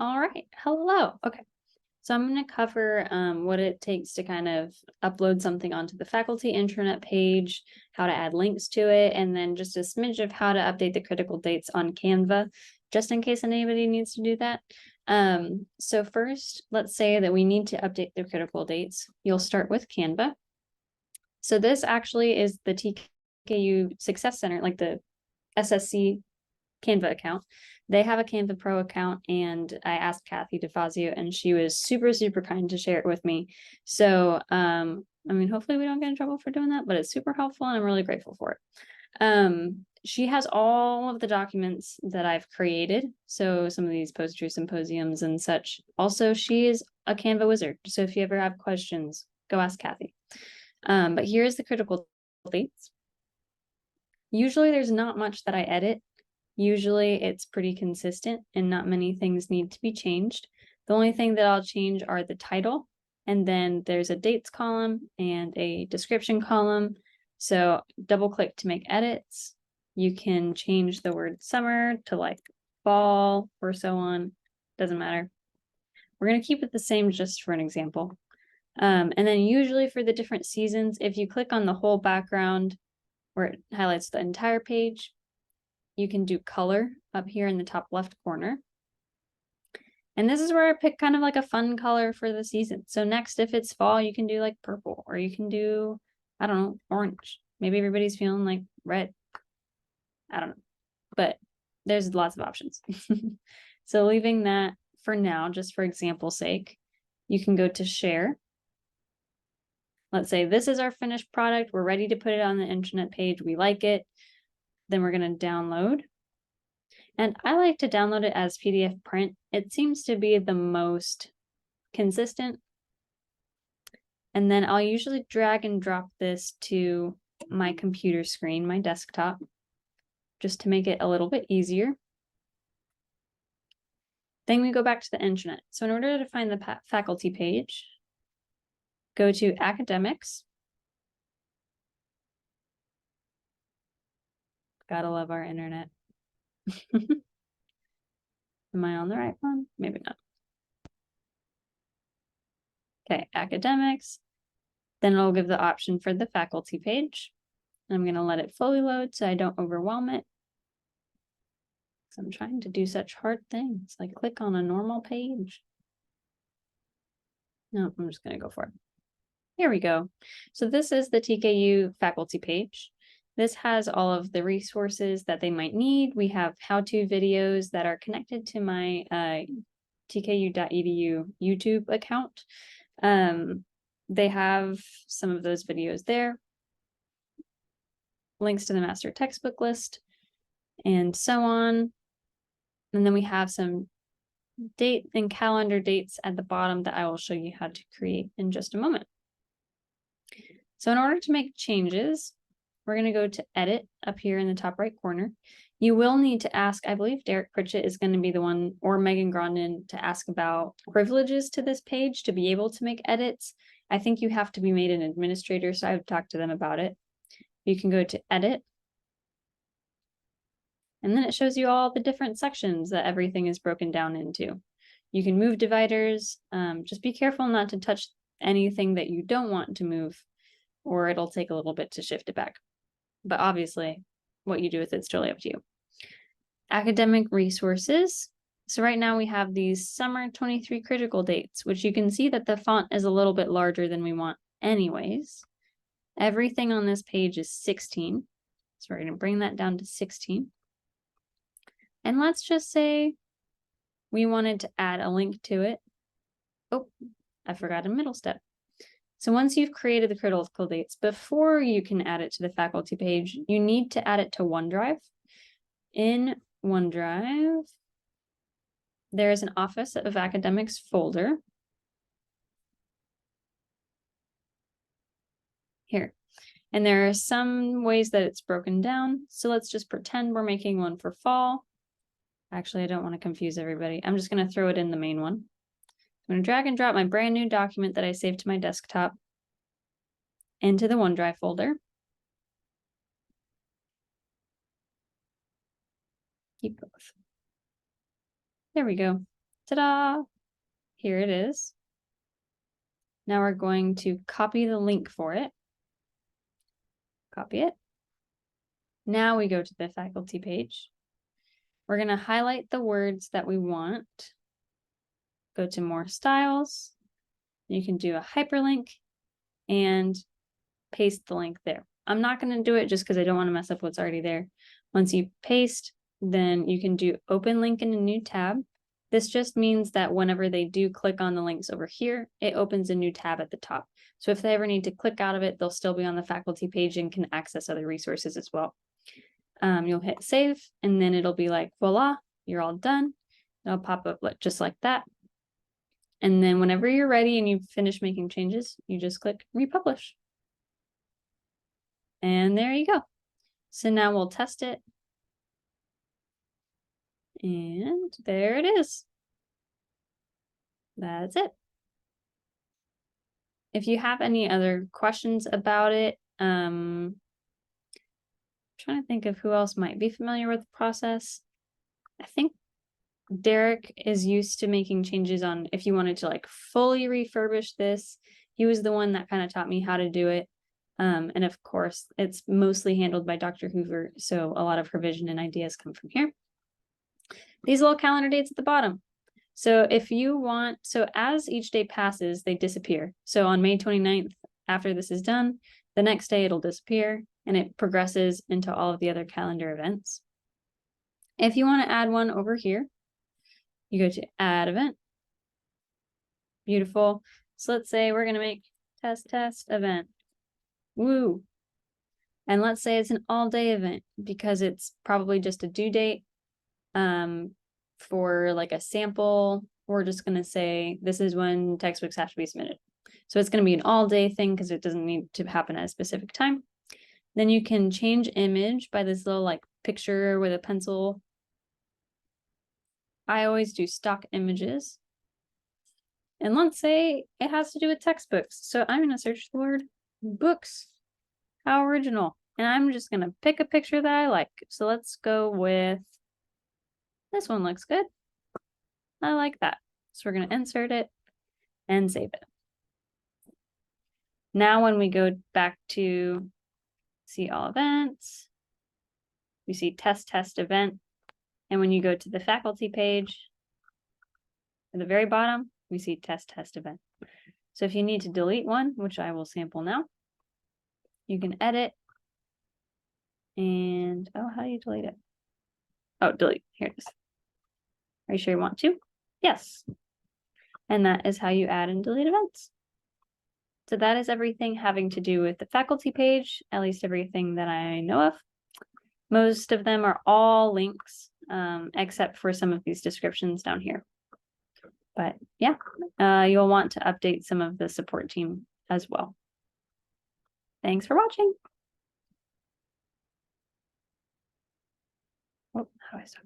All right. Hello. Okay. So I'm going to cover what it takes to kind of upload something onto the faculty intranet page, how to add links to it, and then just a smidge of how to update the critical dates on Canva, just in case anybody needs to do that. So first, let's say that we need to update the critical dates. You'll start with Canva. So this actually is the TKU Success Center, like the SSC Canva account. They have a Canva Pro account, and I asked Kathy DeFazio, and she was super, super kind to share it with me. So, I mean, hopefully we don't get in trouble for doing that, but it's super helpful, and I'm really grateful for it. She has all of the documents that I've created. So some of these poetry symposiums and such. Also, she is a Canva wizard. So if you ever have questions, go ask Kathy. But here's the critical dates. Usually there's not much that I edit. Usually it's pretty consistent and not many things need to be changed. The only thing that I'll change are the title, and then there's a dates column and a description column. So double click to make edits. You can change the word summer to like fall or so on. Doesn't matter. We're going to keep it the same just for an example. And then usually for the different seasons, if you click on the whole background where it highlights the entire page, you can do color up here in the top left corner. And this is where I pick kind of like a fun color for the season. So next, if it's fall, you can do like purple, or you can do, I don't know, orange. Maybe everybody's feeling like red. I don't know, but there's lots of options. So leaving that for now, just for example's sake, you can go to share. Let's say this is our finished product. We're ready to put it on the intranet page. We like it. Then we're going to download. And I like to download it as PDF print. It seems to be the most consistent. And then I'll usually drag and drop this to my computer screen, my desktop, just to make it a little bit easier. Then we go back to the intranet. So in order to find the faculty page, go to academics. Gotta love our internet. Am I on the right one? Maybe not. Okay, academics. Then it'll give the option for the faculty page. I'm going to let it fully load so I don't overwhelm it. I'm trying to do such hard things, like click on a normal page. No, I'm just going to go for it. Here we go. So this is the TKU faculty page. This has all of the resources that they might need. We have how-to videos that are connected to my tku.edu YouTube account. They have some of those videos there. Links to the master textbook list and so on. And then we have some date and calendar dates at the bottom that I will show you how to create in just a moment. So in order to make changes, we're going to go to edit up here in the top right corner. You will need to ask, I believe Derek Pritchett is going to be the one, or Megan Grondin, to ask about privileges to this page to be able to make edits. I think you have to be made an administrator, so I've talked to them about it. You can go to edit. And then it shows you all the different sections that everything is broken down into. You can move dividers. Just be careful not to touch anything that you don't want to move, or it'll take a little bit to shift it back. But obviously, what you do with it's totally up to you. Academic resources. So right now we have these summer 23 critical dates, which you can see that the font is a little bit larger than we want anyways. Everything on this page is 16. So we're going to bring that down to 16. And let's just say we wanted to add a link to it. Oh, I forgot a middle step. So once you've created the critical dates, before you can add it to the faculty page, you need to add it to OneDrive. In OneDrive, there is an Office of Academics folder. Here. And there are some ways that it's broken down. So let's just pretend we're making one for fall. Actually, I don't want to confuse everybody. I'm just going to throw it in the main one. I'm going to drag and drop my brand new document that I saved to my desktop into the OneDrive folder. Keep both. There we go. Ta-da! Here it is. Now we're going to copy the link for it. Copy it. Now we go to the faculty page. We're going to highlight the words that we want. Go to more styles. You can do a hyperlink and paste the link there. I'm not going to do it just because I don't want to mess up what's already there. Once you paste, then you can do open link in a new tab. This just means that whenever they do click on the links over here, it opens a new tab at the top. So if they ever need to click out of it, they'll still be on the faculty page and can access other resources as well. You'll hit save, and then it'll be like, voila, you're all done. It'll pop up just like that. And then whenever you're ready and you've finished making changes, you just click republish. And there you go. So now we'll test it. And there it is. That's it. If you have any other questions about it, I'm trying to think of who else might be familiar with the process. I think Derek is used to making changes on if you wanted to like fully refurbish this. He was the one that kind of taught me how to do it. And of course, it's mostly handled by Dr. Hoover, so a lot of her vision and ideas come from here. These little calendar dates at the bottom. So if you want, so as each day passes, they disappear. So on May 29th, after this is done, the next day it'll disappear and it progresses into all of the other calendar events. If you want to add one over here, you go to add event. Beautiful. So let's say we're going to make test event. Woo. And let's say it's an all day event because it's probably just a due date. For like a sample, we're just going to say this is when textbooks have to be submitted. So it's going to be an all day thing because it doesn't need to happen at a specific time. Then you can change image by this little like picture with a pencil. I always do stock images. And let's say it has to do with textbooks. So I'm going to search the word books. How original. And I'm just going to pick a picture that I like. So let's go with this one. Looks good. I like that. So we're going to insert it and save it. Now when we go back to see all events, we see test event. And when you go to the faculty page, at the very bottom, we see test event. So if you need to delete one, which I will sample now, you can edit and, oh, how do you delete it? Oh, delete. Here it is. Are you sure you want to? Yes. And that is how you add and delete events. So that is everything having to do with the faculty page, at least everything that I know of. Most of them are all links, except for some of these descriptions down here. But yeah, you'll want to update some of the support team as well. Thanks for watching. Oh, how do I stop?